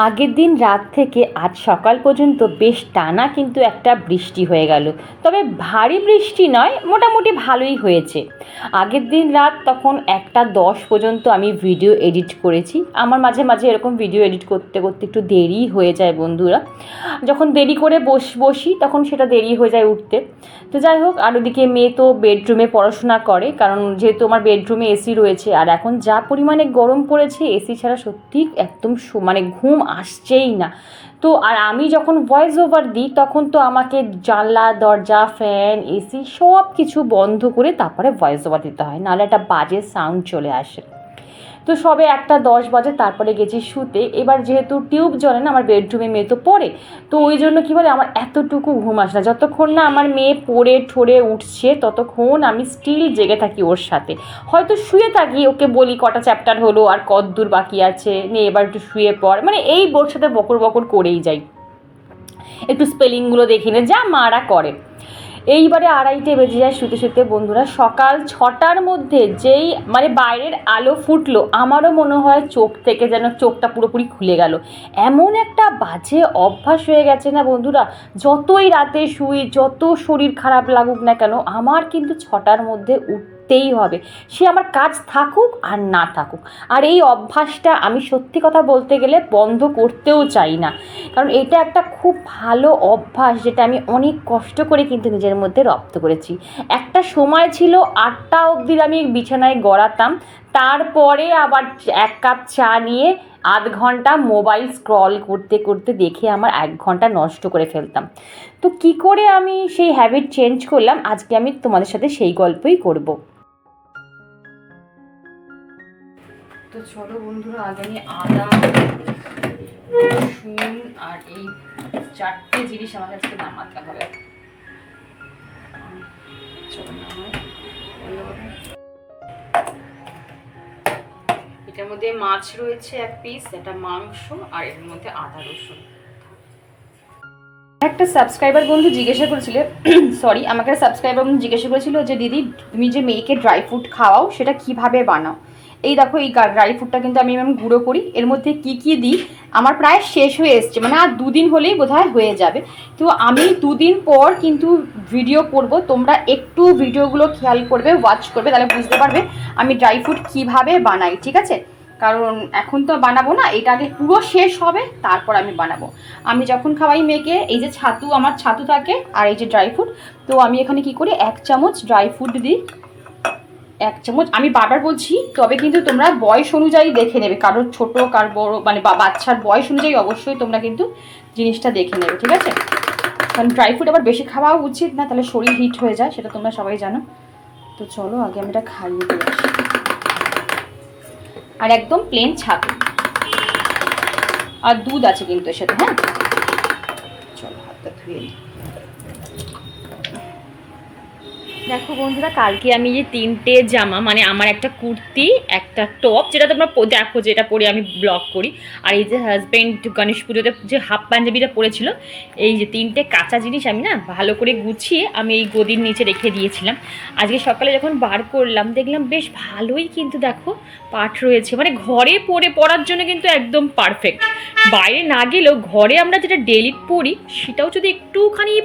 আগের দিন রাত থেকে আজ সকাল পর্যন্ত বেশ টানা কিন্তু একটা বৃষ্টি হয়ে গেল। তবে ভারী বৃষ্টি নয়, মোটামুটি ভালোই হয়েছে। আগের দিন রাত তখন 1:10 পর্যন্ত আমি ভিডিও এডিট করেছি। আমার মাঝে মাঝে এরকম ভিডিও এডিট করতে করতে একটু দেরি হয়ে যায় বন্ধুরা। যখন দেরি করে বসি তখন সেটা দেরি হয়ে যায় উঠতে। তো যাই হোক, আর ওদিকে মেয়ে তো বেডরুমে পড়াশোনা করে, কারণ যেহেতু আমার বেডরুমে এসি রয়েছে, আর এখন যা পরিমাণে গরম পড়েছে এসি ছাড়া সত্যি একদম মানে ঘুম আসছেই না। তো আর আমি যখন ভয়েস ওভার দিই তখন তো আমাকে জানলা দরজা ফ্যান এসি সব কিছু বন্ধ করে তারপরে ভয়েস ওভার দিতে হয়, নাহলে একটা বাজে সাউন্ড চলে আসে। তো সবে 1:10 বাজে, তারপরে গেছি শুতে। এবার যেহেতু টিউব জ্বলে না, আমার বেডরুমে মেয়ে তো পড়ে, তো ওই জন্য কী বলে আমার এতটুকু ঘুম আসে না। যতক্ষণ না আমার মেয়ে পড়ে ঠোরে উঠছে ততক্ষণ আমি স্টিল জেগে থাকি ওর সাথে। হয়তো শুয়ে থাকি, ওকে বলি কটা চ্যাপ্টার হলো আর কতদূর বাকি আছে, নে এবার একটু শুয়ে পড়, মানে এই ওর সাথে বকর বকর করেই যাই, একটু স্পেলিংগুলো দেখি না, যা মারা করে। এইবারে 2:30 বেজে যায় শুতে শুতে বন্ধুরা। সকাল 6টার মধ্যে যেই মানে বাইরের আলো ফুটলো, আমারও মনে হয় চোখ থেকে যেন চোখটা পুরোপুরি খুলে গেল। এমন একটা বাজে অভ্যাস হয়ে গেছে না বন্ধুরা, যতই রাতে শুই, যত শরীর খারাপ লাগুক না কেন, আমার কিন্তু 6টার মধ্যে উঠতেই হবে, সে আমার কাজ থাকুক আর না থাকুক। আর এই অভ্যাসটা আমি সত্যি কথা বলতে গেলে বন্ধ করতেও চাই না, কারণ এটা একটা খুব ভালো অভ্যাস, যেটা আমি অনেক কষ্ট করে কিন্তু নিজের মধ্যে রপ্ত করেছি। একটা সময় ছিল 8টা অবধি আমি বিছানায় গড়াতাম, তারপরে আবার 1 কাপ চা নিয়ে আধ ঘন্টা মোবাইল স্ক্রল করতে করতে দেখে আমার 1 ঘন্টা নষ্ট করে ফেলতাম। তো কি করে আমি সেই হ্যাবিট চেঞ্জ করলাম, আজকে আমি তোমাদের সাথে সেই গল্পই করব। তো চলো বন্ধুরা, আগে আমি আদা রসুন আর এই 4টে জিনিস আমার কাছে নামাতে হবে। এটার মধ্যে মাছ রয়েছে 1 পিস, এটা মাংস, আর এর মধ্যে আদা রসুন। একটা সাবস্ক্রাইবার বন্ধু জিজ্ঞাসা করেছিল সরি আমাকে সাবস্ক্রাইবার বন্ধু জিজ্ঞাসা করেছিল যে দিদি, তুমি যে মেয়েকে ড্রাই ফ্রুট খাওয়াও সেটা কিভাবে বানাও। এই দেখো, এই ড্রাই ফ্রুটটা কিন্তু আমি গুঁড়ো করি। এর মধ্যে কি কি দিই আমার প্রায় শেষ হয়ে এসছে, মানে আর 2 দিন হলেই বোধহয় হয়ে যাবে। তো আমি 2 দিন পর কিন্তু ভিডিও করব, তোমরা একটু ভিডিওগুলো খেয়াল করবে, ওয়াচ করবে, তাহলে বুঝতে পারবে আমি ড্রাই ফ্রুট কীভাবে বানাই, ঠিক আছে? কারণ এখন তো বানাবো না, এটা আগে পুরো শেষ হবে তারপর আমি বানাবো। আমি যখন খাওয়াই মেয়েকে, এই যে ছাতু, আমার ছাতু থাকে, আর এই যে ড্রাই ফ্রুট, তো আমি এখানে কি করি 1 চামচ ড্রাই ফ্রুট দিই। 1 চামচ, আমি বারবার বলছি, তবে কিন্তু তোমরা বয়স অনুযায়ী দেখে নেবে, কারোর ছোটো কার বড়ো, মানে বাচ্চার বয়স অনুযায়ী অবশ্যই তোমরা কিন্তু জিনিসটা দেখে নেবে, ঠিক আছে? কারণ ড্রাই ফ্রুট আবার বেশি খাওয়া উচিত না, তাহলে শরীর হিট হয়ে যায়, সেটা তোমরা সবাই জানো। তো চলো আগে আমি এটা খাইয়ে দিয়ে আসি। আর একদম প্লেন ছাতু, আর দুধ আছে কিন্তু এর সাথে। হ্যাঁ চলো হাতটা ধুয়ে নিই। দেখো বন্ধুরা, কালকে আমি যে 3টে জামা, মানে আমার একটা কুর্তি, একটা টপ, যেটা তোমরা দেখো যেটা পরে আমি ব্লগ করি, আর এই যে হাজব্যান্ড গণেশ পুজোতে যে হাফ পাঞ্জাবিটা পরেছিল, এই যে 3টে কাঁচা জিনিস আমি না ভালো করে গুছিয়ে আমি এই গদির নিচে রেখে দিয়েছিলাম। আজকে সকালে যখন বার করলাম দেখলাম বেশ ভালোই কিন্তু দেখো পাট রয়েছে, মানে ঘরে পরার জন্য কিন্তু একদম পারফেক্ট। বাইরে না গেলেও ঘরে আমরা যেটা ডেলি পরি সেটাও যদি একটুখানি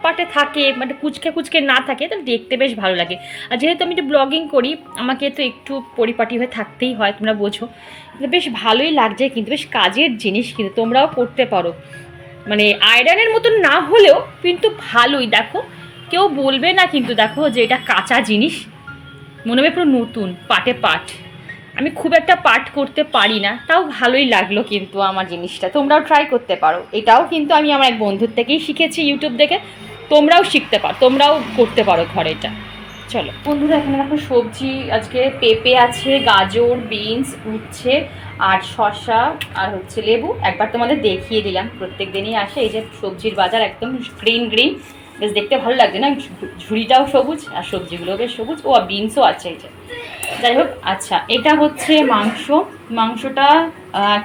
পাটে থাকে, মানে কুচকে না থাকে, তাহলে দেখতে বেশ ভালো লাগে। আর যেহেতু আমি একটু ব্লগিং করি, আমাকে তো একটু পরিপাটি হয়ে থাকতেই হয়, তোমরা বোঝো। বেশ ভালোই লাগছে, কিন্তু বেশ কাজের জিনিস, কিন্তু তোমরাও করতে পারো, মানে আয়রনের মতন না হলেও কিন্তু ভালোই। দেখো, কেউ বলবে না কিন্তু দেখো যে এটা কাঁচা জিনিস, মনে হবে পুরো নতুন, পাটে পাট। আমি খুব একটা পাঠ করতে পারি না, তাও ভালোই লাগলো কিন্তু আমার জিনিসটা। তোমরাও ট্রাই করতে পারো, এটাও কিন্তু আমি আমার এক বন্ধুর থেকেই শিখেছি, ইউটিউব দেখে। তোমরাও শিখতে পারো, তোমরাও করতে পারো ঘরে এটা। চলো বন্ধুরা, এখানে দেখো সবজি, আজকে পেঁপে আছে, গাজর, বিনস, উচ্ছে, আর শসা, আর হচ্ছে লেবু। একবার তোমাদের দেখিয়ে দিলাম, প্রত্যেক দিনই আসে। এই যে সবজির বাজার একদম গ্রিন গ্রিন, বেশ দেখতে ভালো লাগছে না? ঝুড়িটাও সবুজ আর সবজিগুলোও বেশ সবুজ। ও বিনসও আছে এই যে। যাই হোক, আচ্ছা, এটা হচ্ছে মাংসটা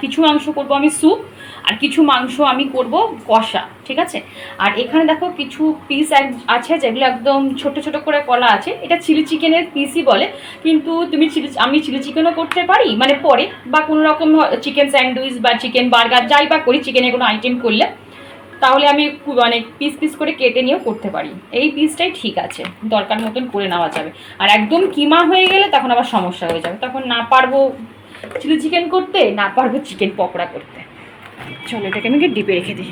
কিছু মাংস করবো আমি স্যুপ, আর কিছু মাংস আমি করব কষা, ঠিক আছে। আর এখানে দেখো কিছু পিস আছে যেগুলো একদম ছোট ছোট করে কলা আছে, এটা চিলি চিকেনের পিসই বলে, কিন্তু আমি চিলি চিকেনও করতে পারি মানে পরে, বা কোনো রকম চিকেন স্যান্ডউইচ বা চিকেন বার্গার যাই বা করি চিকেনের কোনো আইটেম করলে, তাহলে আমি মানে পিস পিস করে কেটে নিয়েও করতে পারি। এই পিসটাই ঠিক আছে, দরকার মতন করে নেওয়া যাবে। আর একদম কিমা হয়ে গেলে তখন আবার সমস্যা হয়ে যাবে, তখন না পারবো চিলি চিকেন করতে, না পারবো চিকেন পকোড়া করতে। চলো এটাকে আমি ডিপে রেখে দিই।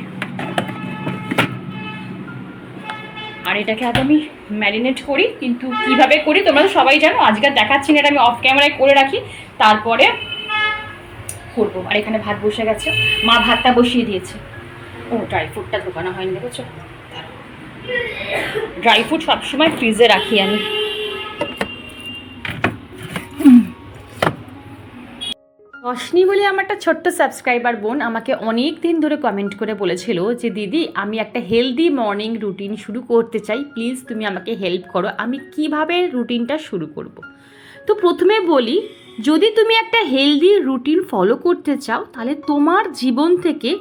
আর এটাকে আগে আমি ম্যারিনেট করি, কিন্তু কিভাবে করি তোমরা তো সবাই জানো, আজকাল দেখাচ্ছি না, এটা আমি অফ ক্যামেরায় করে রাখি, তারপরে করবো। আর এখানে ভাত বসে গেছে, মা ভাতটা বসিয়ে দিয়েছে। ও ড্রাই ফ্রুটটা ঢোকানো হয়নি, দেখেছো? ড্রাই ফ্রুট সবসময় ফ্রিজে রাখি আমি। রশনি বলে আমার একটা ছোট্ট সাবস্ক্রাইবার বোন আমাকে অনেক দিন ধরে কমেন্ট করে বলেছিল যে দিদি আমি একটা হেলদি মর্নিং রুটিন শুরু করতে চাই, প্লিজ তুমি আমাকে হেল্প করো, আমি কিভাবে রুটিনটা শুরু করব। তো প্রথমে বলি, যদি তুমি একটা হেলদি রুটিন ফলো করতে চাও তাহলে তোমার জীবন থেকে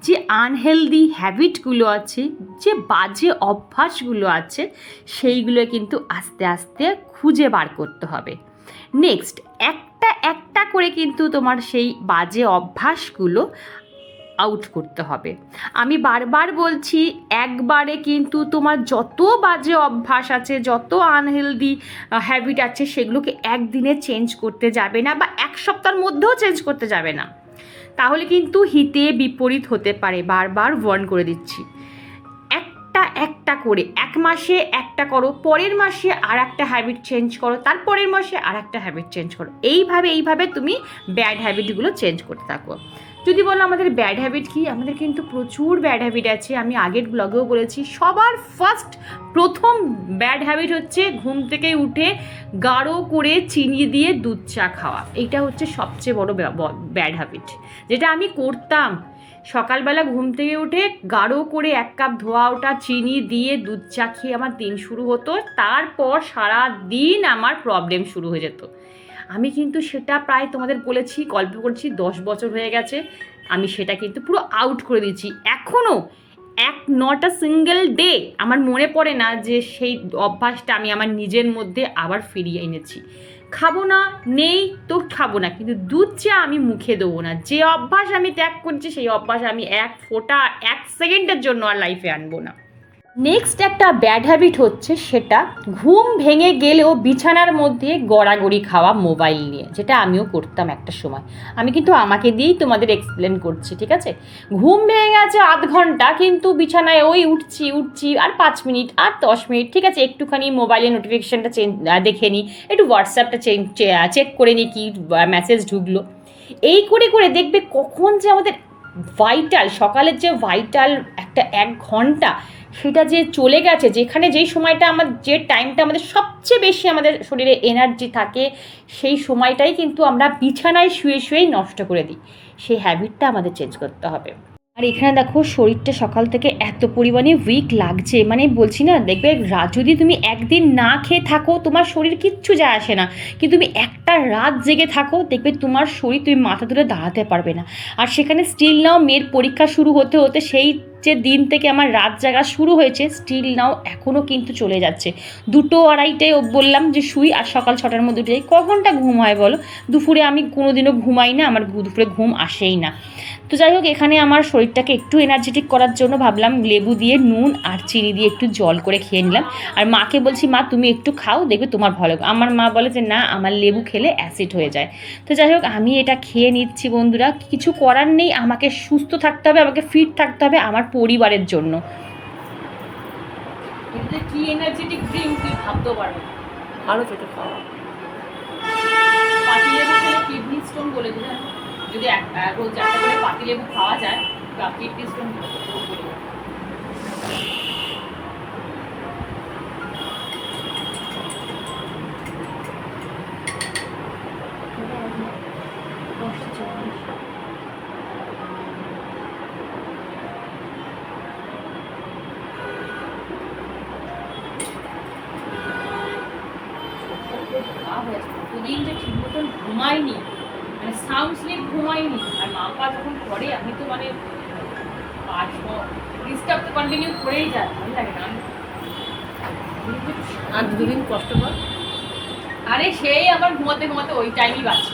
যে আনহেলদি হ্যাবিটগুলো আছে, যে বাজে অভ্যাসগুলো আছে, সেইগুলো কিন্তু আস্তে আস্তে খুঁজে বার করতে হবে। নেক্সট একটা একটা করে কিন্তু তোমার সেই বাজে অভ্যাসগুলো আউট করতে হবে। আমি বারবার বলছি, একবারে কিন্তু তোমার যত বাজে অভ্যাস আছে, যত আনহেলদি হ্যাবিট আছে, সেগুলোকে একদিনে চেঞ্জ করতে যাবে না, বা এক সপ্তাহের মধ্যেও চেঞ্জ করতে যাবে না, তাহলে কিন্তু হিতে বিপরীত হতে পারে। বারবার ওয়ার্ন করে দিচ্ছি। একটা একটা করে এক মাসে একটা করো, পরের মাসে আর একটা হ্যাবিট চেঞ্জ করো, তারপরের মাসে আর একটা হ্যাবিট চেঞ্জ করো। এইভাবে তুমি ব্যাড হ্যাবিটগুলো চেঞ্জ করতে থাকো। যদি বলো আমাদের ব্যাড হ্যাবিট কী, আমাদের কিন্তু প্রচুর ব্যাড হ্যাবিট আছে। আমি আগের ব্লগেও বলেছি, সবার প্রথম ব্যাড হ্যাবিট হচ্ছে ঘুম থেকে উঠে গাঢ় করে চিনি দিয়ে দুধ চা খাওয়া। এইটা হচ্ছে সবচেয়ে বড় ব্যাড হ্যাবিট, যেটা আমি করতাম। সকালবেলা ঘুম থেকে উঠে গাঢ় করে 1 কাপ ধোয়া ওঠা চিনি দিয়ে দুধ চা খেয়ে আমার দিন শুরু হতো, তারপর সারা দিন আমার প্রবলেম শুরু হয়ে যেত। আমি কিন্তু সেটা প্রায় তোমাদের বলেছি, গল্প করছি, 10 বছর হয়ে গেছে, আমি সেটা কিন্তু পুরো আউট করে দিয়েছি। এখনও নট আ সিঙ্গেল ডে আমার মনে পড়ে না যে সেই অভ্যাসটা আমি আমার নিজের মধ্যে আবার ফিরিয়ে এনেছি। খাবো না, নেই তো খাবো না, কিন্তু দুধ চা আমি মুখে দেবো না। যে অভ্যাস আমি ত্যাগ করছি, সেই অভ্যাস আমি 1 সেকেন্ডের জন্য আর লাইফে আনবো না। নেক্সট একটা ব্যাড হ্যাবিট হচ্ছে, সেটা ঘুম ভেঙে গেলেও বিছানার মধ্যে গড়াগড়ি খাওয়া মোবাইল নিয়ে, যেটা আমিও করতাম একটা সময়। আমি কিন্তু আমাকে দিয়েই তোমাদের এক্সপ্লেন করছি, ঠিক আছে? ঘুম ভেঙে গেছে আধ ঘন্টা, কিন্তু বিছানায় ওই উঠছি আর 5 মিনিট আর 10 মিনিট, ঠিক আছে, একটুখানি মোবাইলের নোটিফিকেশানটা দেখে নিই, একটু হোয়াটসঅ্যাপটা চেক করে নিই কি মেসেজ ঢুকলো। এই করে করে দেখবে কখন যে আমাদের ভাইটাল, সকালের যে ভাইটাল একটা 1 ঘন্টা, সেটা যে চলে গেছে, যেখানে যেই সময়টা যে টাইমটা আমাদের সবচেয়ে বেশি আমাদের শরীরে এনার্জি থাকে, সেই সময়টাই কিন্তু আমরা বিছানায় শুয়েই নষ্ট করে দিই। সেই হ্যাবিটটা আমাদের চেঞ্জ করতে হবে। আর এখানে দেখো শরীরটা সকাল থেকে এত পরিমাণে উইক লাগছে, মানে বলছি না, দেখবে যদি তুমি একদিন না খেয়ে থাকো তোমার শরীর কিচ্ছু যায় আসে না, কিন্তু তুমি একটা রাত জেগে থাকো, দেখবে তোমার শরীর, তুমি মাথা তুলে দাঁড়াতে পারবে না। আর সেখানে স্টিল নাও মেয়ের পরীক্ষা শুরু হতে হতে সেই যে দিন থেকে আমার রাত জাগা শুরু হয়েছে, স্টিল নাও এখনও কিন্তু চলে যাচ্ছে। 2-2:30টায় বললাম যে শুই, আর সকাল 6টার মধ্যে উঠে যাই। ক ঘন্টা ঘুম হয় বলো? দুপুরে আমি কোনোদিনও ঘুমাই না, আমার দুপুরে ঘুম আসেই না। তো যাই হোক, এখানে আমার শরীরটাকে একটু এনার্জেটিক করার জন্য ভাবলাম লেবু দিয়ে নুন আর চিনি দিয়ে একটু জল করে খেয়ে নিলাম। আর মাকে বলছি, মা তুমি একটু খাও, দেখবে তোমার ভালো। আমার মা বলে যে না, আমার লেবু খেলে অ্যাসিড হয়ে যায়। তো যাই হোক, আমি এটা খেয়ে নিচ্ছি বন্ধুরা, কিছু করার নেই, আমাকে সুস্থ থাকতে হবে, আমাকে ফিট থাকতে হবে আমার পরিবারের জন্য। কি এনার্জেটিক ড্রিঙ্ক তুই ভাবতেও পারবে না, ভালো খেতে খাওয়া। পাতি লেবু খেলে কিডনি স্টোন বলে দিলাম, যদি রোজ একটা করে পাতি লেবু খাওয়া যায়, কিডনি স্টোন বলে। দুদিন যে ঠিক মতন ঘুমাইনি, মানে সাউন্ড স্লিপ ঘুমাইনি, আর মা পা যখন করে আমি তো মানে ডিস্টার্ব তো কন্টিনিউ করেই যায়, ভালো লাগে না। আর দুদিন কষ্ট কর। আরে সেই আমার ঘুমাতে ঘুমাতে ওই টাইমই বাজছে,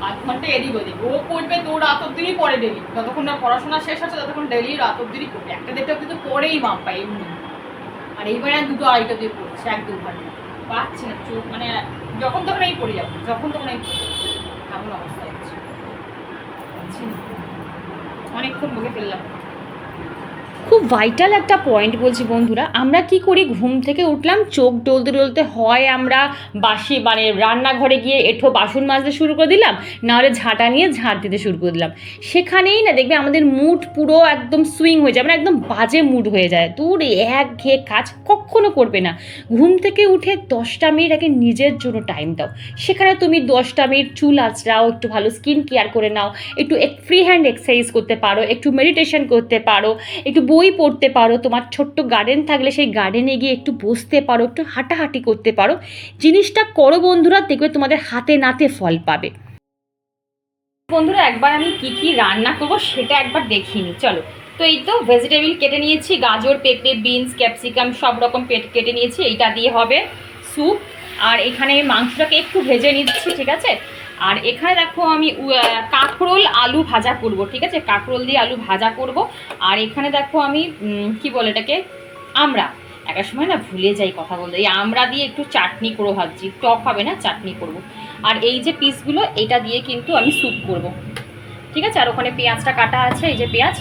8 ঘন্টা এদিক ওদিক। ও পড়বে তো রাত অব্দিনই পড়ে ডেলি, যতক্ষণ না পড়াশোনা শেষ হচ্ছে ততক্ষণ ডেলি রাত অব্দিনই পড়বে, 1-1:30 অব্দি তো পড়েই মাপ পাই এমনি। আর এইবার 2-2-2:30 অব্দি পড়ছে, 1-2 ঘন্টা পাচ্ছি না চোখ, মানে যখন তখন এই পড়ে যাবো, যখন তখন এই এমন অবস্থা হচ্ছে। অনেকক্ষণ বকে ফেললাম। খুব ভাইটাল একটা পয়েন্ট বলছি বন্ধুরা, আমরা কি করি, ঘুম থেকে উঠলাম, চোখ ডলতে ডলতে হয় আমরা বাসি মানে রান্নাঘরে গিয়ে এঁঠো বাসন মাজতে শুরু করে দিলাম, নাহলে ঝাঁটা নিয়ে ঝাঁট দিতে শুরু করে দিলাম। সেখানেই না দেখবে আমাদের মুড পুরো একদম সুইং হয়ে যায়, মানে একদম বাজে মুড হয়ে যায়। তোর একঘেয়ে কাজ কখনো করবে না। ঘুম থেকে উঠে 10টা মিনিট আগে নিজের জন্য টাইম দাও। সেখানে তুমি 10টা মিনিট চুল আঁচড়াও, একটু ভালো স্কিন কেয়ার করে নাও, একটু ফ্রি হ্যান্ড এক্সারসাইজ করতে পারো, একটু মেডিটেশন করতে পারো, একটু বই পড়তে পারো, তোমার ছোট্ট গার্ডেন থাকলে সেই গার্ডেনে গিয়ে একটু বসতে পারো, একটু হাঁটাহাঁটি করতে পারো। জিনিসটা করো বন্ধুরা, দেখবে তোমাদের হাতে নাতে ফল পাবে। বন্ধুরা একবার আমি কি কি রান্না করবো সেটা একবার দেখিনি, চলো। তো এই তো ভেজিটেবল কেটে নিয়েছি, গাজর, পেঁপে, বিনস, ক্যাপসিকাম সব রকম কেটে নিয়েছি। এইটা দিয়ে হবে স্যুপ। আর এখানে মাংসটাকে একটু ভেজে নিচ্ছি, ঠিক আছে। আর এখানে দেখো আমি কাঁকরোল আলু ভাজা করব, ঠিক আছে, কাঁকরোল দিয়ে আলু ভাজা করব। আর এখানে দেখো আমি কি বলে এটাকে, আমরা একটা সময় না ভুলে যাই কথা বলতে, এই আমরা দিয়ে একটু চাটনি করে ভাবছি, টক হবে না, চাটনি করব। আর এই যে পিসগুলো এটা দিয়ে কিন্তু আমি স্যুপ করব, ঠিক আছে। আর ওখানে পেঁয়াজটা কাটা আছে, এই যে পেঁয়াজ।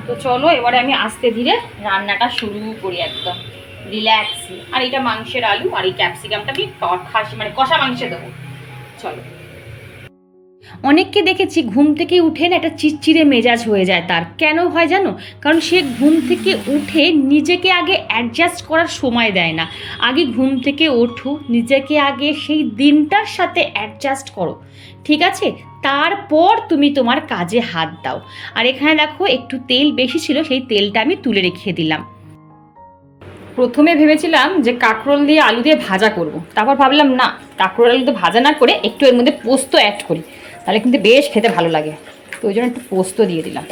তো চলো এবারে আমি আস্তে ধীরে রান্নাটা শুরু করি, একদম রিল্যাক্স। আর এটা মাংসের আলু, আর এই ক্যাপসিকামটা আমি খাসি মানে কষা মাংসে দেবো, চলো। অনেককে দেখেছি ঘুম থেকে উঠে না একটা চিড়চিড়ে মেজাজ হয়ে যায়, তার কেন হয় জানো? কারণ সে ঘুম থেকে উঠে নিজেকে আগে অ্যাডজাস্ট করার সময় দেয় না। আগে ঘুম থেকে ওঠো, নিজেকে আগে সেই দিনটার সাথে অ্যাডজাস্ট করো, ঠিক আছে, তারপর তুমি তোমার কাজে হাত দাও। আর এখানে দেখো একটু তেল বেশি ছিল, সেই তেলটা আমি তুলে রেখে দিলাম। প্রথমে ভেবেছিলাম যে কাঁকরোল দিয়ে আলু দিয়ে ভাজা করব, তারপর ভাবলাম না, কাঁকরোল আলু দিয়ে ভাজা না করে একটু এর মধ্যে পোস্ত অ্যাড করি, তাহলে কিন্তু বেশ খেতে ভালো লাগে। তো ওই জন্য একটু পোস্ত দিয়ে দিলাম,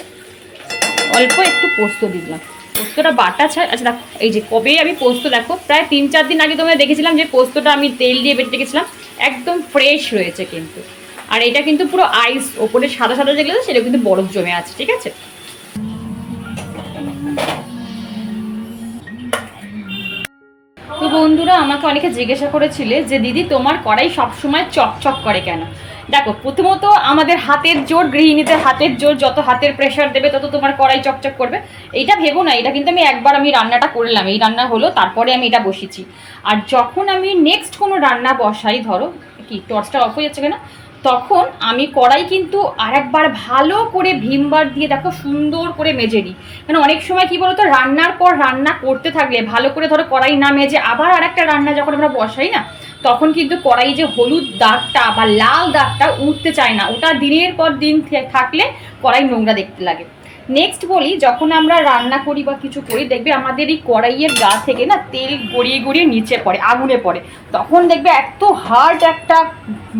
অল্প একটু পোস্ত দিয়ে দিলাম। পোস্তটা বাটা ছাড়, আচ্ছা দেখো এই যে কবে আমি পোস্ত, দেখো প্রায় 3-4 দিন আগে তোমরা দেখেছিলাম যে পোস্তটা আমি তেল দিয়ে বেটে রেখেছিলাম, একদম ফ্রেশ রয়েছে কিন্তু। আর এটা কিন্তু পুরো আইস, ওপরে সাদা সাদা যেগুলো সেটা কিন্তু বরফ জমে আছে, ঠিক আছে। তো বন্ধুরা আমাকে অনেকে জিজ্ঞাসা করেছিলে যে দিদি তোমার কড়াই সবসময় চকচক করে কেন। দেখো প্রথমত আমাদের হাতের জোর, গৃহিণীদের হাতের জোর, যত হাতের প্রেশার দেবে তত তোমার কড়াই চকচক করবে। এইটা ভেবো না, এটা কিন্তু আমি রান্নাটা করলাম, এই রান্না হলো, তারপরে আমি এটা বসিয়েছি। আর যখন আমি নেক্সট কোনো রান্না বসাই, ধরো কি টর্চটা অফ হয়ে যাচ্ছে কেন, তখন আমি কড়াই কিন্তু আরেকবার ভালো করে ভিমবার দিয়ে দেখো সুন্দর করে মেজে নিই। কারণ অনেক সময় কি বলতো, রান্নার পর রান্না করতে থাকলে ভালো করে ধরো কড়াই না মেজে আবার আরেকটা রান্না যখন আমরা বসাই না, তখন কিন্তু কড়াই যে হলুদ দাগটা বা লাল দাগটা উঠতে চায় না, ওটা দিনের পর দিন থাকলে কড়াই নোংরা দেখতে লাগে। নেক্সট বলি, যখন আমরা রান্না করি বা কিছু করি, দেখবে আমাদের এই কড়াইয়ের গা থেকে না তেল গড়িয়ে গড়িয়ে নিচে পড়ে, আগুনে পড়ে, তখন দেখবে এত হার্ড একটা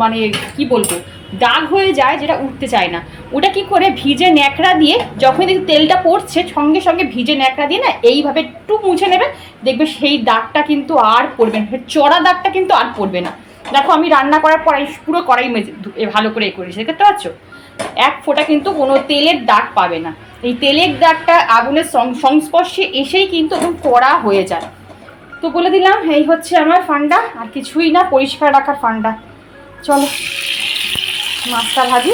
মানে কি বলবো দাগ হয়ে যায়, যেটা উঠতে চায় না। ওটা কি করে, ভিজে ন্যাকড়া দিয়ে যখন দেখি তেলটা পড়ছে, সঙ্গে সঙ্গে ভিজে ন্যাকড়া দিয়ে না এইভাবে একটু মুছে নেবে, দেখবে সেই দাগটা কিন্তু আর পড়বে না, চড়া দাগটা কিন্তু আর পড়বে না। দেখো আমি রান্না করার পর পুরো কড়াই মেজে ভালো করে করেছি, দেখতে পাচ্ছ, এক ফোঁটা কিন্তু কোনো তেলের দাগ পাবে না। এই তেলের দাগটা আগুনের সংস্পর্শে এসেই কিন্তু একদম কড়া হয়ে যায়। তো বলে দিলাম এই হচ্ছে আমার ফান্ডা, আর কিছুই না, পরিষ্কার রাখার ফান্ডা। চলো মাছটা ভাজি।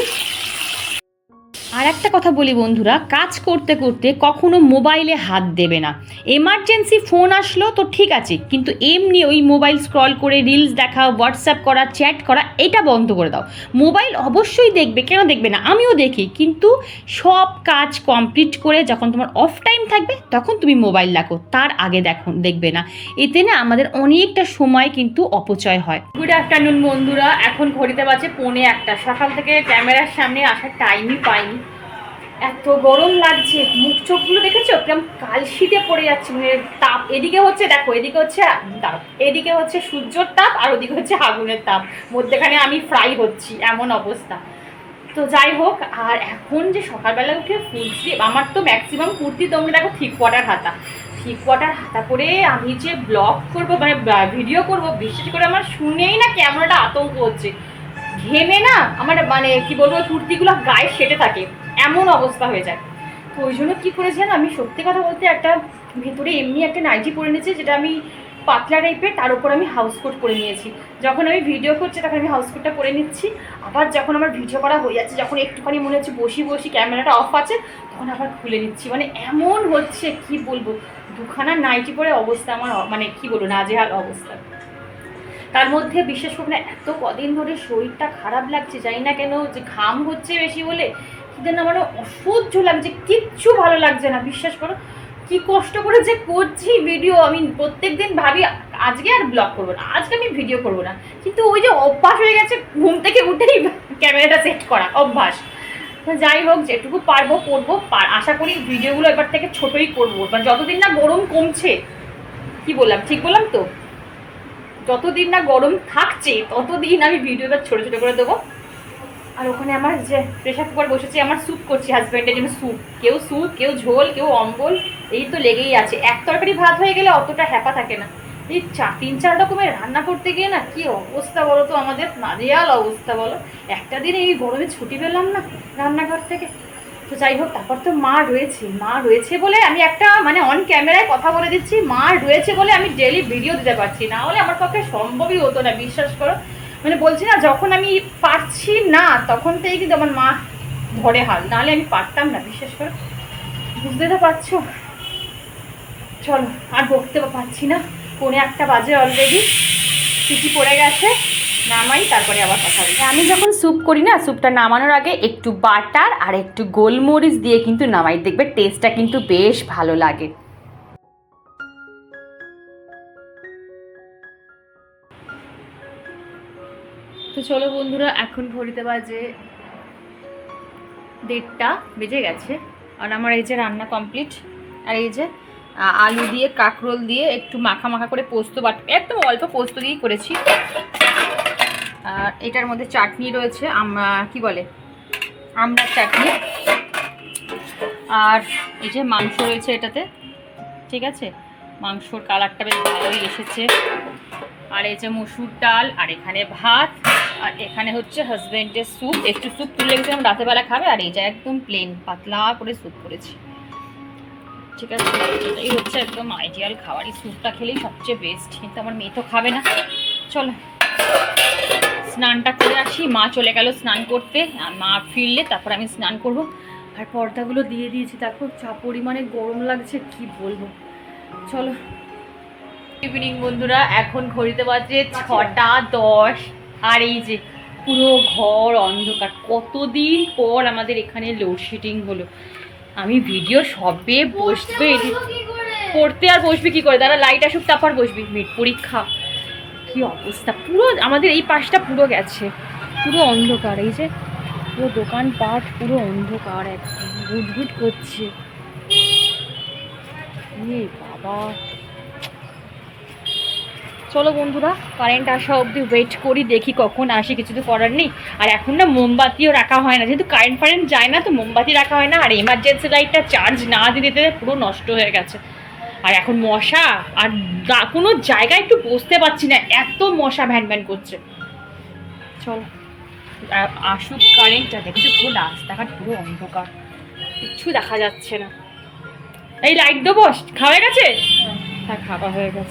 আর একটা কথা বলি বন্ধুরা, কাজ করতে করতে কখনো মোবাইলে হাত দেবে না। এমার্জেন্সি ফোন আসলো তো ঠিক আছে, কিন্তু এমনি ওই মোবাইল স্ক্রল করে রিলস দেখা, হোয়াটসঅ্যাপ করা, চ্যাট করা, এটা বন্ধ করে দাও। মোবাইল অবশ্যই দেখবে, কেন দেখবে না, আমিও দেখি, কিন্তু সব কাজ কমপ্লিট করে যখন তোমার অফ টাইম থাকবে তখন তুমি মোবাইল দেখো, তার আগে দেখবে না। এতে না আমাদের অনেকটা সময় কিন্তু অপচয় হয়। গুড আফটারনুন বন্ধুরা, এখন ঘড়িতে বাজে 1:45, সকাল থেকে ক্যামেরার সামনে আসার টাইমই পাইনি, এত গরম লাগছে, মুখ চোখগুলো দেখেছো কিরম কালশিটে পড়ে যাচ্ছে, মানে তাপ, এদিকে হচ্ছে দেখো, এদিকে হচ্ছে তাপ, এদিকে হচ্ছে সূর্যর তাপ, আর ওদিকে হচ্ছে আগুনের তাপ, মধ্যেখানে আমি ফ্রাই হচ্ছি, এমন অবস্থা। তো যাই হোক, আর এখন যে সকালবেলা উঠে ফুল স্লিভ, আমার তো ম্যাক্সিমাম কুর্তি তোমরা দেখো 3/4 হাতা, 3/4 হাতা করে আমি যে ব্লগ করবো মানে ভিডিও করবো, বিশেষ করে আমার শুনেই না ক্যামেরাটা আতঙ্ক হচ্ছে, ঘেমে না আমার মানে কি বলবো কুর্তিগুলো গায়ে সেটে থাকে, এমন অবস্থা হয়ে যায়। তো ওই জন্য কী করেছেন, আমি সত্যি কথা বলতে একটা ভেতরে এমনি একটা নাইটি পরে নিয়েছি, যেটা আমি পাতলা টাইপের, তার উপর আমি হাউস কোট পরে নিয়েছি। যখন আমি ভিডিও করছি তখন আমি হাউস কোটটা পরে নিচ্ছি, আবার যখন আমার ভিডিও করা হয়ে যাচ্ছে, যখন একটুখানি মনে হচ্ছে বসি বসি ক্যামেরাটা অফ আছে, তখন আবার খুলে নিচ্ছি। মানে এমন হচ্ছে কি বলবো, দুখানা নাইটি পরে অবস্থা আমার মানে কি বলবো নাজেহাল অবস্থা। তার মধ্যে বিশেষ করে এত কদিন ধরে শরীরটা খারাপ লাগছে, জানি না কেন, যে ঘাম হচ্ছে বেশি বলে কি যেন আমার অসহ্য লাগছে, কিচ্ছু ভালো লাগছে না। বিশ্বাস করো কি কষ্ট করে যে করছি ভিডিও, আমি প্রত্যেক দিন ভাবি আজকে আর ব্লগ করবো না, আজকে আমি ভিডিও করবো না, কিন্তু ওই যে অভ্যাস হয়ে গেছে ঘুম থেকে উঠেই ক্যামেরাটা সেট করা অভ্যাস। যাই হোক, যেটুকু পারবো করবো, আশা করি ভিডিওগুলো এবার থেকে ছোটোই করবো, মানে যতদিন না গরম কমছে। কি বললাম, ঠিক বললাম তো? যতদিন না গরম থাকছে ততদিন আমি ভিডিও এবার ছোটো ছোটো করে দেবো। আর ওখানে আমার যে প্রেশার কুকার বসেছি, আমার স্যুপ করছি হাজব্যান্ডের জন্য, স্যুপ কেউ ঝোল কেউ অম্বল, এই তো লেগেই আছে। এক তরকারি ভাত হয়ে গেলে অতটা হ্যাপা থাকে না, এই 3-4 রকমের রান্না করতে গিয়ে না কি অবস্থা বলো তো, আমাদের নাজেহাল অবস্থা বলো। একটা দিন এই গরমে ছুটি পেলাম না রান্নাঘর থেকে। তো যাই হোক, তারপর তো মা রয়েছে বলে আমি একটা মানে অন ক্যামেরায় কথা বলে দিচ্ছি, মা রয়েছে বলে আমি ডেলি ভিডিও দিতে পারছি, না হলে আমার পক্ষে সম্ভবই হতো না, বিশ্বাস করো। মানে বলছি না, যখন আমি পারছি না তখন থেকেই কিন্তু আমার মা ধরে হাল, নাহলে আমি পারতাম না, বিশ্বাস করো। বুঝতে তো পারছো। চলো আর বকতে পারছি না, 1:45 বাজে অলরেডি, চিঠি পড়ে গেছে, নামাই তারপরে আবার কথা বলি। আমি যখন স্যুপ করি না, স্যুপটা নামানোর আগে একটু বাটার আর একটু গোলমরিচ দিয়ে কিন্তু নামাই, দেখবে টেস্টটা কিন্তু বেশ ভালো লাগে। তো চলো বন্ধুরা, এখন ঘড়িতে বাজে 1:30 বেজে গেছে, আর আমার এই যে রান্না কমপ্লিট। আর এই যে আলু দিয়ে কাঁকরোল দিয়ে একটু মাখা মাখা করে পোস্ত একদম অল্প পোস্ত দিয়েই করেছি। আর এটার মধ্যে চাটনি রয়েছে, কি বলে আমড়ার চাটনি। আর এই যে মাংস রয়েছে এটাতে, ঠিক আছে, মাংসর কালারটা বেশ ভালোই এসেছে। আর এই যে মসুর ডাল, আর এখানে ভাত, আর এখানে হচ্ছে হাজব্যান্ডের স্যুপ, একটু স্যুপ তুলে গেছিলাম রাতেরবেলা খাবে। আর এই যে একদম প্লেন পাতলা করে স্যুপ করেছি, ঠিক আছে। এটাই হচ্ছে একদম আইডিয়াল খাবার, এই স্যুপটা খেলেই সবচেয়ে বেস্ট, কিন্তু আমার মেয়ে তো খাবে না। চলো স্নানটা করে আসি, মা চলে গেল স্নান করতে, আর মা ফিরলে তারপর আমি স্নান করব। আর পর্দাগুলো দিয়ে দিয়েছি, দেখো যা পরিমাণে গরম লাগছে কি বলবো। চলো, ইভিনিং বন্ধুরা, এখন ঘড়িতে বাজে 6:10, আর এই যে পুরো ঘর অন্ধকার। কতদিন পর আমাদের এখানে লোডশেডিং হলো। আমি ভিডিও সবে বসবে পড়তে, আর বসবি কি করে, দাঁড়া লাইট আসুক তারপর বসবি, মিড পরীক্ষা। কি অবস্থা, পুরো আমাদের এই পাশটা পুরো গেছে, পুরো অন্ধকার। এই যে পুরো দোকানপাট পুরো অন্ধকার, একদম ঘুটঘুট করছে। বাবা, চলো বন্ধুরা, কারেন্ট আসা অবধি ওয়েট করি, দেখি কখন আসে, কিছু তো করার নেই। আর এখন না মোমবাতিও রাখা হয় না, যেহেতু কারেন্ট যায় না, তো মোমবাতি রাখা হয় না। আর এমার্জেন্সি লাইটটা চার্জ না দিতে পুরো নষ্ট হয়ে গেছে। আর এখন মশা, আর কোনো জায়গায় একটু বসতে পারছি না, এত মশা ভ্যান ভ্যান করছে। চলো আসুক কারেন্টটা, দেখছি পুরো রাস্তাঘাট পুরো অন্ধকার, কিচ্ছু দেখা যাচ্ছে না। এই লাইট দেবো, খাওয়া গেছে? হ্যাঁ, খাওয়া হয়ে গেছে।